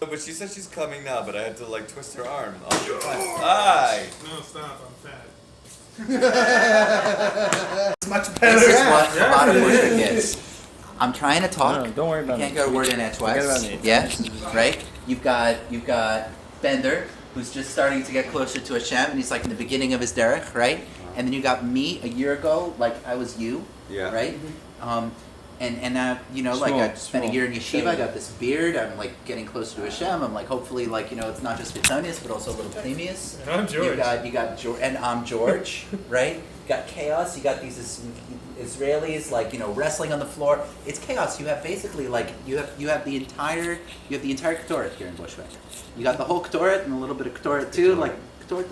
but she said she's coming now, but I had to like twist her arm. Hi. No, stop. I'm fat. It's much better. This is what Chabad Bushwick is. I'm trying to talk. No, don't worry about you can't me. get a word in edgewise. Yeah, right? You've got Bender, who's just starting to get closer to Hashem, and he's like in the beginning of his derech, right? And then you got me a year ago, like I was you, right? And now, like I spent a year in yeshiva, I got this beard, I'm like getting closer to Hashem, I'm like hopefully like, it's not just Vitonius, but also a little Plemius. And I'm George. You got George, and I'm George, right? You got chaos, you got these Israelis like, wrestling on the floor. It's chaos. You have basically like, you have the entire Ketoret here in Bushwick. You got the whole Ketoret and a little bit of Ketoret too, like Ketoret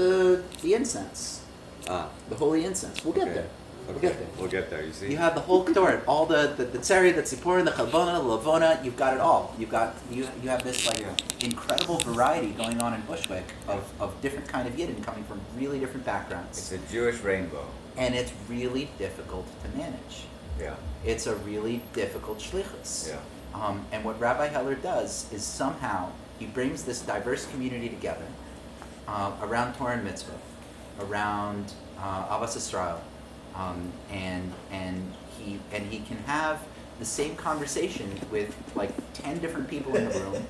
the incense. The holy incense. We'll get there. We'll get there, you see? You have the whole Ketoret, all the tzeri, the tzipor, the chavona, the lavona, you've got it all. You have this like incredible variety going on in Bushwick of different kind of Yidden coming from really different backgrounds. It's a Jewish rainbow. And it's really difficult to manage. Yeah. It's a really difficult shlichus. Yeah. And what Rabbi Heller does is somehow he brings this diverse community together around Torah and Mitzvah, around Avas Yisrael, and he can have the same conversation with like 10 different people in the room,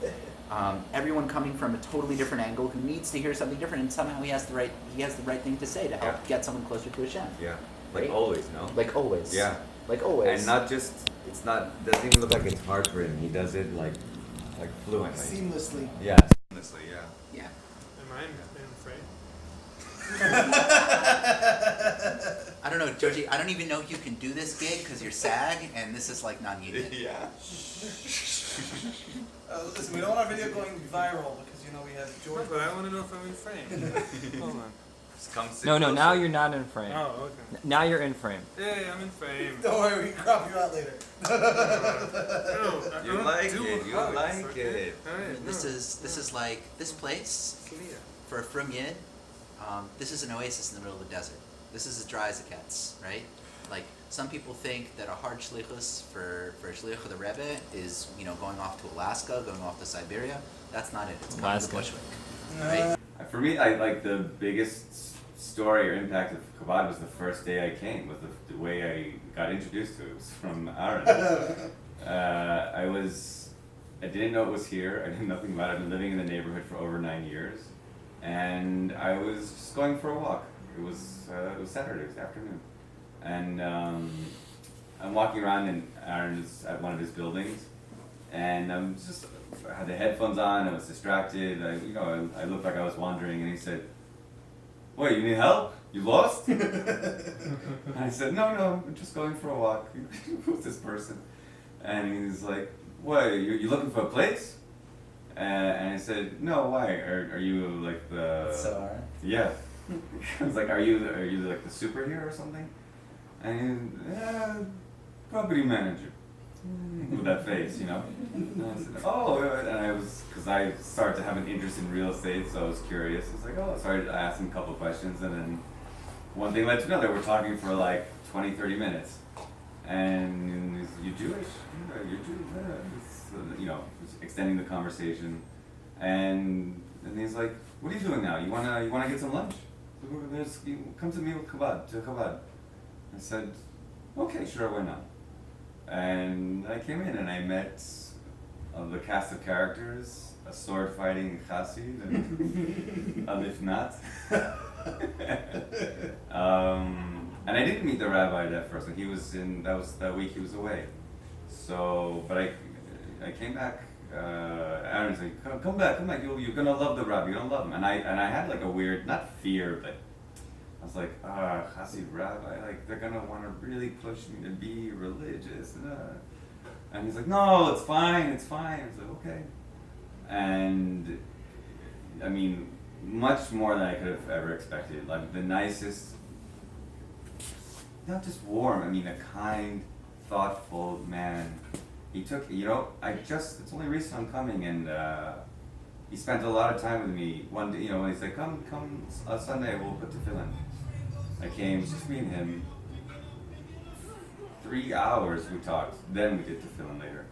everyone coming from a totally different angle who needs to hear something different, and somehow he has the right thing to say to help get someone closer to Hashem. Yeah. Like right? always, no? Like always. Yeah. Like always. And not just, doesn't even look like it's hard for him. He does it like fluently. Seamlessly. Yeah. Seamlessly, yeah. Yeah. Am I afraid? I don't know, Joji, I don't even know if you can do this gig because you're SAG and this is like non-union. Yeah. Listen, we don't want our video going viral because we have George. But I want to know if I'm in frame. Hold on. Just come sit No, closer. now you're not in frame. Oh, okay. Now you're in frame. Yeah, I'm in frame. Don't worry, we can crop you out later. You like it. All right, This is like this place for a Frum Yid. This is an oasis in the middle of the desert. This is as dry as it gets, right? Like some people think that a hard shlichus for a shlich of the Rebbe is going off to Alaska, going off to Siberia. That's not it. It's coming to Bushwick, right? For me, like the biggest story or impact of Chabad was the first day I came. Was the way I got introduced to it. It was from Aaron. I didn't know it was here. I knew nothing about it. I've been living in the neighborhood for over 9 years, and I was just going for a walk. It was Saturday, it was afternoon, and I'm walking around, and Aaron's at one of his buildings, and I had the headphones on. I was distracted. I looked like I was wandering, and he said, "What, you need help? You lost?" I said, "No, I'm just going for a walk." Who's this person? And he's like, "What? You looking for a place?" And I said, "No, why? Are you like the?" So, Yeah. I was like, "Are you like the superhero or something?" And he, property manager. With that face, And I said, "Oh," and because I started to have an interest in real estate, so I was curious. I was like, "Oh," so I asked him a couple of questions, and then one thing led to another. We're talking for like 20, 30 minutes. And he's, "You Jewish?" "Yeah, you're Jewish." Just extending the conversation. And he's like, "What are you doing now? You wanna get some lunch? Come to me with Chabad. I said, "Okay, sure, why not?" And I came in and I met the cast of characters, a sword-fighting chassid and a lifnat. And I didn't meet the rabbi at first. He was that week he was away. So, but I came back. Aaron's like, come back. You're gonna love the rabbi. You're gonna love him. And I had like a weird, not fear, but I was like, Chassid rabbi, like they're gonna want to really push me to be religious. And he's like, "No, it's fine. I was like, "Okay." And I mean, much more than I could have ever expected. Like the nicest, not just warm. I mean, a kind, thoughtful man. He took, it's only recent I'm coming, and he spent a lot of time with me. One day, when he said, come Sunday, we'll put tefillin. I came, just me and him. 3 hours we talked. Then we did tefillin later.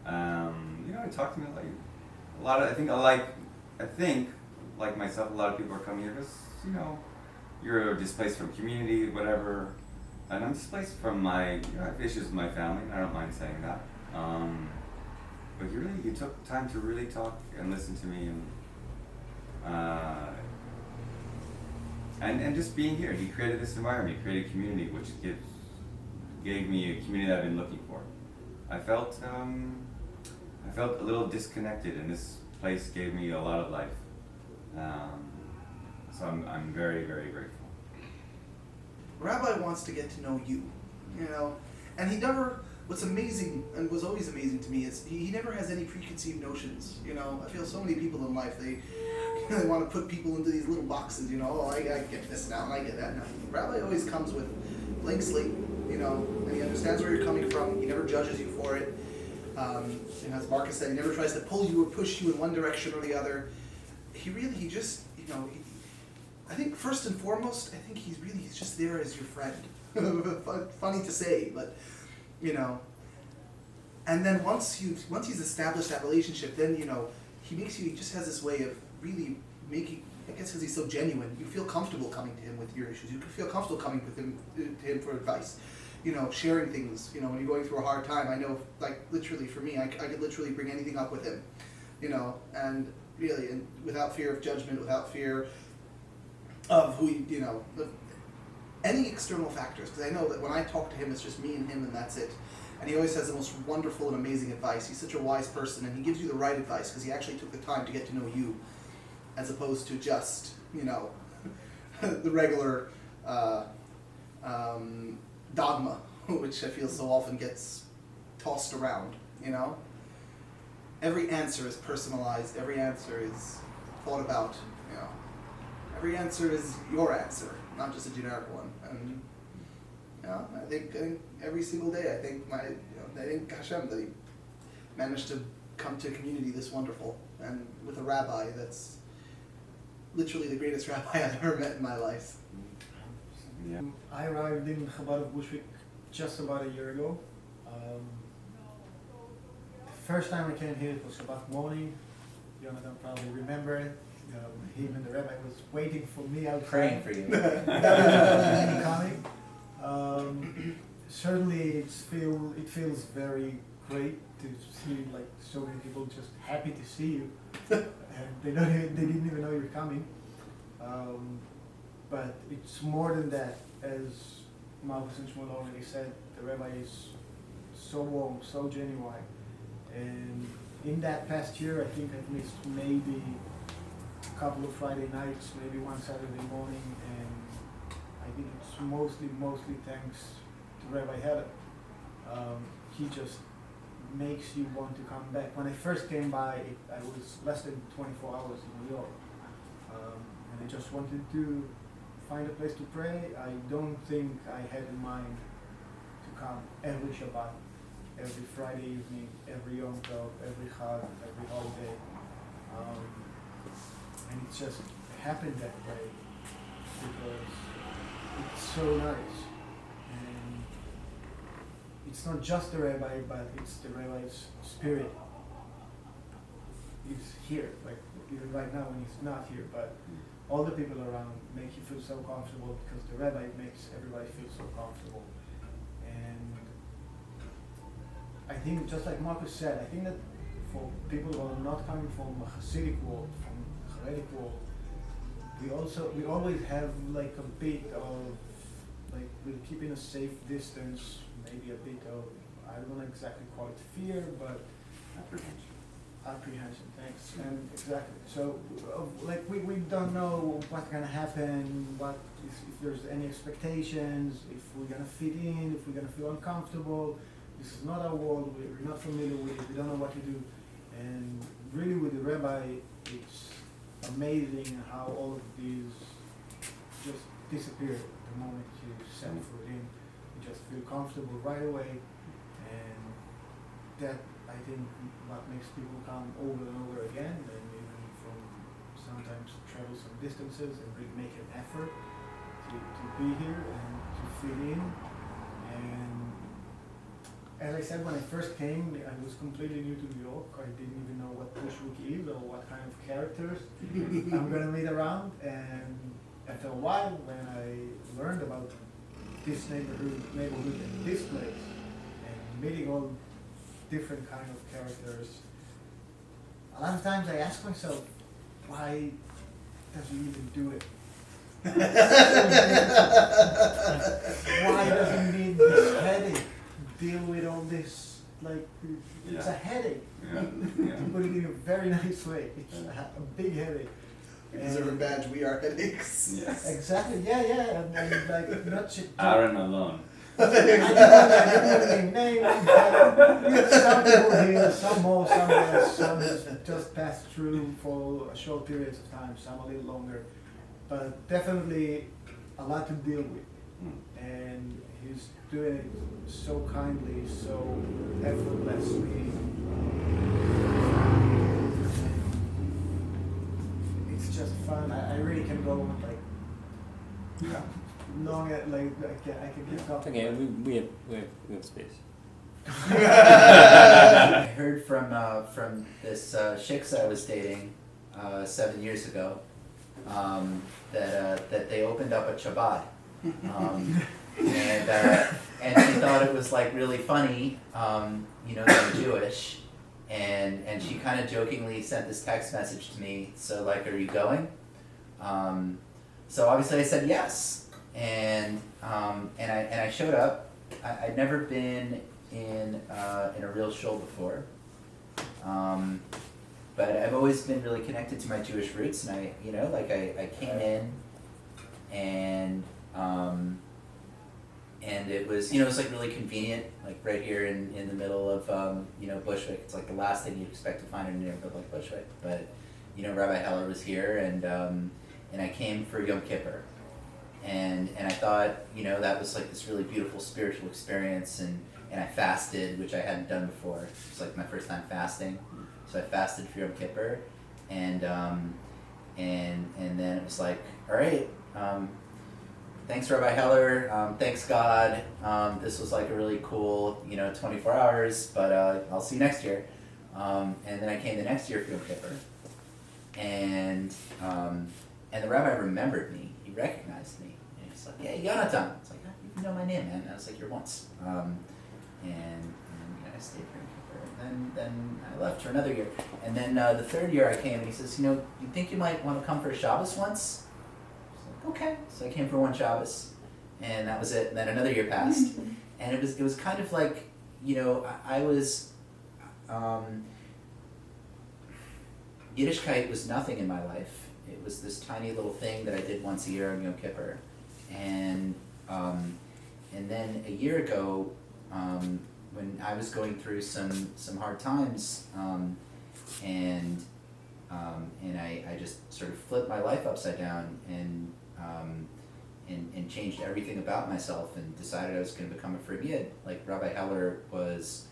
He talked to me like I think, like myself, a lot of people are coming here because, you know, you're displaced from community, whatever. And I'm displaced from I have issues with my family, and I don't mind saying that. But you took time to really talk and listen to me, and just being here. He created this environment, he created a community, which gave me a community that I've been looking for. I felt a little disconnected, and this place gave me a lot of life. So I'm very, very grateful. Rabbi wants to get to know you, you know, and he never. What's amazing and was always amazing to me is he never has any preconceived notions. You know, I feel so many people in life they want to put people into these little boxes. You know, oh, I get this now and I get that now. Rabbi always comes with blank slate, you know, and he understands where you're coming from. He never judges you for it. And as Marcus said, he never tries to pull you or push you in one direction or the other. He just, you know, I think first and foremost, I think he's just there as your friend. Funny to say, but you know. And then once he's established that relationship, then you know he just has this way of really making. I guess because he's so genuine, you feel comfortable coming to him with your issues. You feel comfortable coming to him for advice. You know, sharing things. You know, when you're going through a hard time, I know, like literally for me, I could literally bring anything up with him. You know, and really, and without fear of judgment, without fear of any external factors, because I know that when I talk to him, it's just me and him, and that's it. And he always has the most wonderful and amazing advice. He's such a wise person, and he gives you the right advice because he actually took the time to get to know you, as opposed to just, you know, the regular dogma, which I feel so often gets tossed around, you know? Every answer is personalized, every answer is thought about, you know? Every answer is your answer, not just a generic one. And you know, I think every single day, I think Hashem that he managed to come to a community this wonderful, and with a rabbi that's literally the greatest rabbi I've ever met in my life. Yeah. I arrived in Chabad of Bushwick just about a year ago. The first time I came here, it was Shabbat morning. Jonathan probably remember it. Him and the rabbi was waiting for me outside. Praying for you. Coming. Certainly, it feels very great to see like so many people just happy to see you, and they didn't even know you're coming. But it's more than that, as Marcus and Shmuel already said. The rabbi is so warm, so genuine, and in that past year, I think I've missed maybe a couple of Friday nights, maybe one Saturday morning, and I think it's mostly thanks to Rabbi Heller. He just makes you want to come back. When I first came by, I was less than 24 hours in New York, and I just wanted to find a place to pray. I don't think I had in mind to come every Shabbat, every Friday evening, every Yom Tov, every Chag, every holiday. And it just happened that way because it's so nice. And it's not just the rabbi, but it's the rabbi's spirit. He's here, like even right now when he's not here, but all the people around make you feel so comfortable because the rabbi makes everybody feel so comfortable. And I think, just like Marcus said, I think that for people who are not coming from a Hasidic world, from a Haredic world, we always have like a bit of, like we're keeping a safe distance, maybe a bit of, I don't want to exactly call it fear, but apprehension, thanks. And exactly. So, like we don't know what's gonna happen, if there's any expectations, if we're gonna fit in, if we're gonna feel uncomfortable. This is not our world. We're not familiar with it. We don't know what to do. And really, with the rabbi, it's amazing how all of these just disappear the moment you set foot in. You just feel comfortable right away, and that, I think, what makes people come over and over again, and even from sometimes travel some distances and really make an effort to be here and to fit in. And as I said, when I first came, I was completely new to New York. I didn't even know what Bushwick is or what kind of characters I'm gonna meet around. And after a while, when I learned about this neighborhood and this place, and meeting all different kind of characters, a lot of times I ask myself, why does he even do it? Why does he need this headache? Deal with all this, like, it's a headache. Yeah. To put it in a very nice way, it's a big headache. We deserve a badge. We are headaches. Yes. Exactly, yeah, and like, not just... Aaron alone. I didn't want to name but some people here, some more, some less, some has just passed through for a short periods of time, some a little longer, but definitely a lot to deal with. And he's doing it so kindly, so effortlessly. It's just fun. I really can go like long at like I can keep talking. Okay, we have space. I heard from this shiksa I was dating 7 years ago that they opened up a Chabad, and she thought it was like really funny, they're Jewish, and she kind of jokingly sent this text message to me. So like, are you going? So obviously I said yes, and I showed up. I'd never been in a real shul before, but I've always been really connected to my Jewish roots, and I came in, and it was it was like really convenient, like right here in the middle of Bushwick. It's like the last thing you'd expect to find in a neighborhood like Bushwick, but Rabbi Heller was here, and I came for Yom Kippur. And I thought, that was like this really beautiful spiritual experience, and I fasted, which I hadn't done before. It was like my first time fasting, so I fasted for Yom Kippur, and then it was like, all right, thanks Rabbi Heller, thanks God, this was like a really cool 24 hours, but I'll see you next year, and then I came the next year for Yom Kippur, and the rabbi remembered me. He recognized me, and he's like, "Yeah, Jonathan." It's like, "You know my name, man." And I was like, "Here once," and I stayed for Yom Kippur, and then I left for another year, and then the third year I came, and he says, "You think you might want to come for a Shabbos once?" I was like, "Okay." So I came for one Shabbos, and that was it. And then another year passed, and it was kind of like, I was. Yiddishkeit was nothing in my life. It was this tiny little thing that I did once a year on Yom Kippur, and then a year ago, when I was going through some hard times, and I just sort of flipped my life upside down and changed everything about myself and decided I was going to become a Free Yid. Like Rabbi Heller was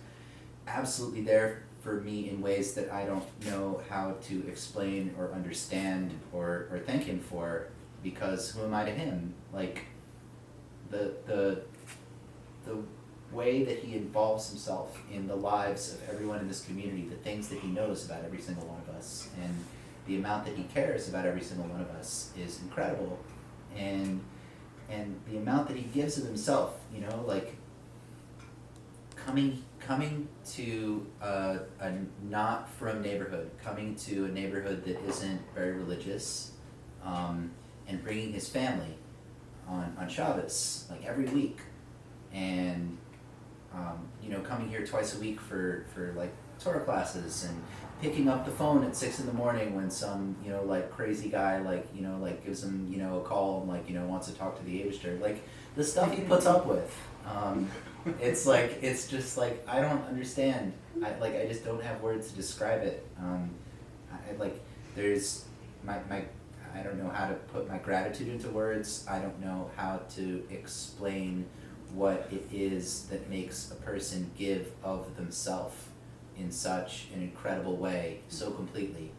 absolutely there for me in ways that I don't know how to explain or understand or thank him for, because who am I to him? Like the way that he involves himself in the lives of everyone in this community, the things that he knows about every single one of us, and the amount that he cares about every single one of us is incredible, and the amount that he gives of himself, like coming to a not from neighborhood, coming to a neighborhood that isn't very religious, and bringing his family on Shabbos, like every week, and coming here twice a week for like Torah classes, and picking up the phone at 6 a.m. when some crazy guy gives him a call and wants to talk to the Abishter, like the stuff he puts up with. It's just like I don't understand. I just don't have words to describe it. There's I don't know how to put my gratitude into words. I don't know how to explain what it is that makes a person give of themselves in such an incredible way, so completely.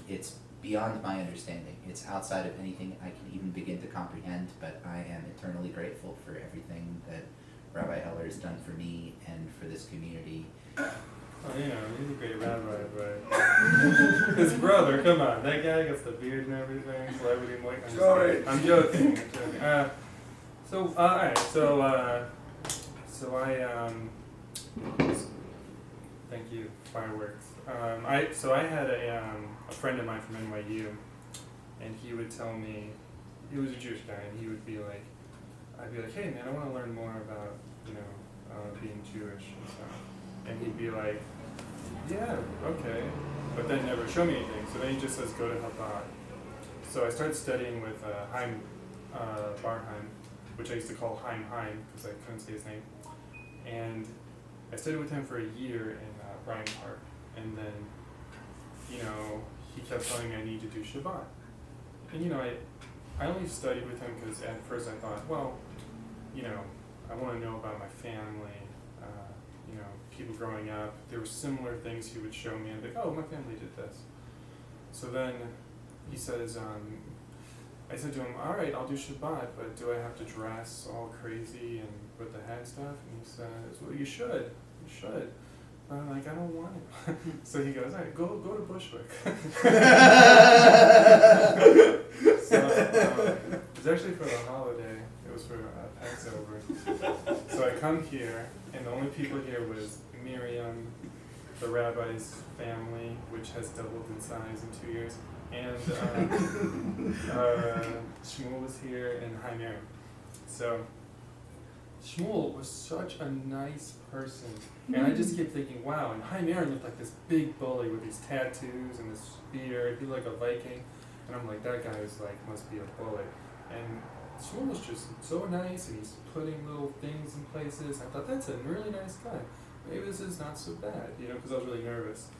It's beyond my understanding. It's outside of anything I can even begin to comprehend, but I am eternally grateful for everything that Rabbi Heller has done for me and for this community. Oh, you know, he's a great rabbi, but his brother, come on, that guy gets the beard and everything, celebrity Mike. I'm joking. Alright, so I, thank you, fireworks. I had a friend of mine from NYU, and he would tell me, he was a Jewish guy, and he would be like, I'd be like, hey man, I want to learn more about, being Jewish and stuff. And he'd be like, yeah, okay, but then never show me anything. So then he just says, go to Chabad. So I started studying with Chaim Barheim, which I used to call Chaim because I couldn't say his name. And I studied with him for a year in Bryant Park. And then, he kept telling me I need to do Shabbat. And, I only studied with him because at first I thought, well, I want to know about my family, people growing up. There were similar things he would show me. I'd be like, oh, my family did this. So then he says, I said to him, all right, I'll do Shabbat, but do I have to dress all crazy and with the hat stuff? And he says, well, you should. But I'm like, I don't want to. So he goes, all right, go to Bushwick. So it was actually for the holiday. It was for Passover. So I come here, and the only people here was Miriam, the rabbi's family, which has doubled in size in 2 years, and Shmuel was here, and Chaim Aaron. So Shmuel was such a nice person, and I just kept thinking, wow. And Chaim Aaron looked like this big bully with these tattoos and this beard. He looked like a Viking, and I'm like, that guy is like must be a bully. And Shmuel was just so nice, and he's putting little things in places. I thought, that's a really nice guy. Maybe this is not so bad, because I was really nervous.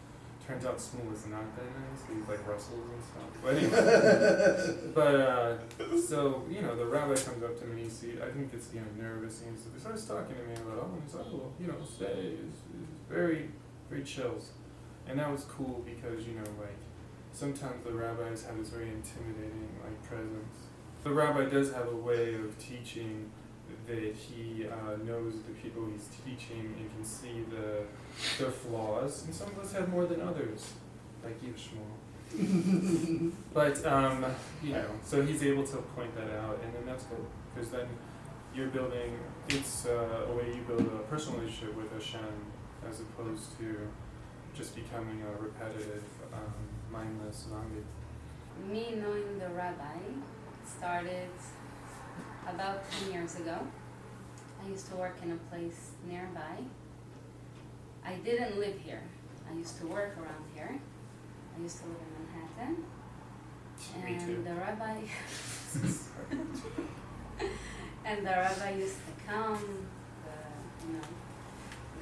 Turns out Shmuel is not that nice. He's like rustles and stuff. But anyway, so the rabbi comes up to me. I think it's nervous. And he starts talking to me about, stay. It's very, very chills, and that was cool because sometimes the rabbis have this very intimidating presence. The rabbi does have a way of teaching that he knows the people he's teaching and can see their flaws, and some of us have more than others, like you, Shmuel. But so he's able to point that out, and then that's good, because then you're building. It's a way you build a personal relationship with Hashem, as opposed to just becoming a repetitive, mindless zombie. Me knowing the rabbi started about 10 years ago. I used to work in a place nearby. I didn't live here. I used to work around here. I used to live in Manhattan. Me too. And the rabbi and the rabbi used to come, the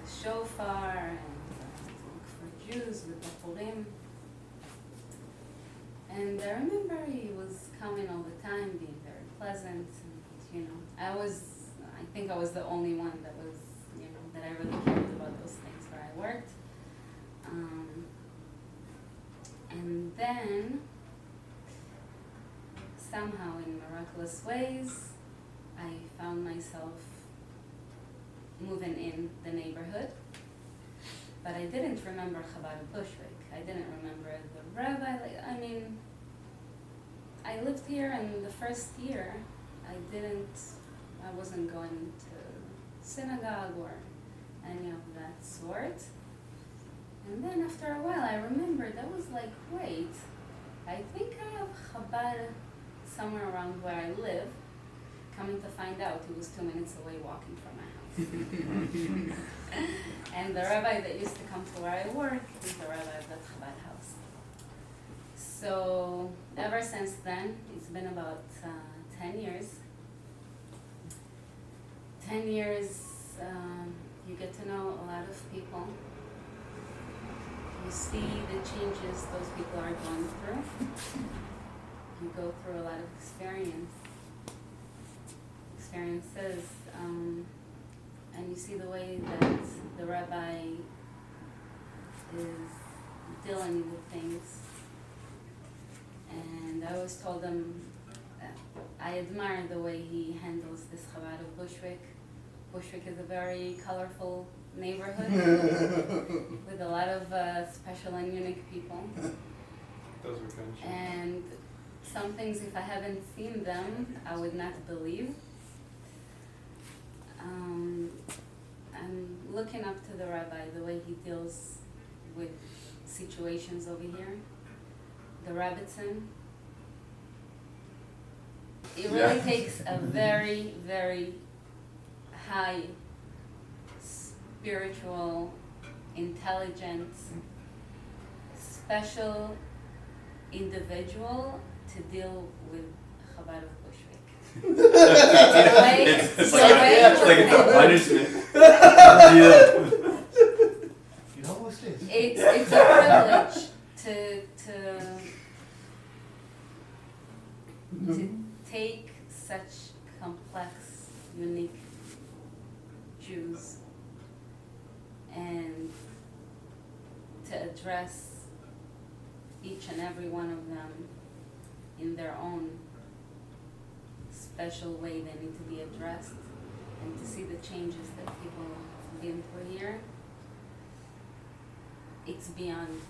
shofar, and look for Jews with the Purim. And I remember he was coming all the time, being very pleasant, and I think I was the only one that was, that I really cared about those things where I worked. And then, somehow in miraculous ways, I found myself moving in the neighborhood. But I didn't remember Chabad Bushwick. I didn't remember the rabbi. I lived here, and the first year, I wasn't going to synagogue or any of that sort. And then after a while, I remembered, I was like, wait, I think I have Chabad somewhere around where I live. Coming to find out, he was 2 minutes away walking from my house. And the rabbi that used to come to where I work is the rabbi of that Chabad house. So ever since then, it's been about 10 years. 10 years, you get to know a lot of people. You see the changes those people are going through. You go through a lot of experiences, and you see the way that the rabbi is dealing with things. And I always told them I admire the way he handles this Chabad of Bushwick, Bushwick is a very colorful neighborhood with a lot of special and unique people. Those were good. And some things, if I haven't seen them, I would not believe. I'm looking up to the rabbi, the way he deals with situations over here. The Rebbitzin. It really takes a very, very high spiritual, intelligent, special individual to deal with Chabad of Bushwick. It's like it's a punishment. Yeah. You know what's this? It's a privilege to take such complex, unique Jews and to address each and every one of them in their own special way they need to be addressed, and to see the changes that people have been through here. It's beyond,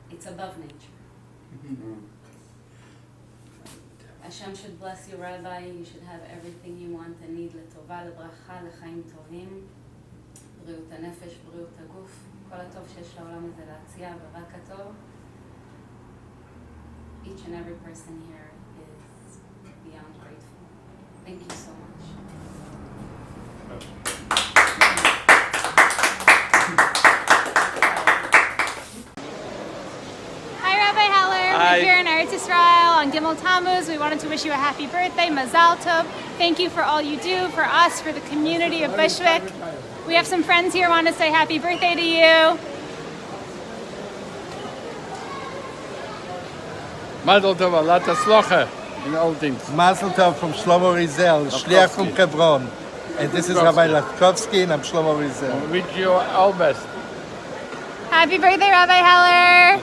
it's above nature. Hashem should bless you, Rabbi. You should have everything you want and need לטובה, לברכה, לחיים טובים, בריאות הנפש, בריאות הגוף, כל הטוב שיש לעולם הזה להציע, ורק הטוב. Each and every person here is beyond grateful. Thank you so much. Hi, Rabbi Heller. Hi. We're here in Eretz Israel on Gimel Tammuz. We wanted to wish you a happy birthday, Mazal Tov. Thank you for all you do for us, for the community of Bushwick. We have some friends here who want to say happy birthday to you. Mazel tov, alat hatzlacha in all things. Mazel tov from Shlomo Rizel, Shliach from Hebron. And this is Rabbi Latkovsky and I'm Shlomo Rizel. Wish you all best. Happy birthday, Rabbi Heller.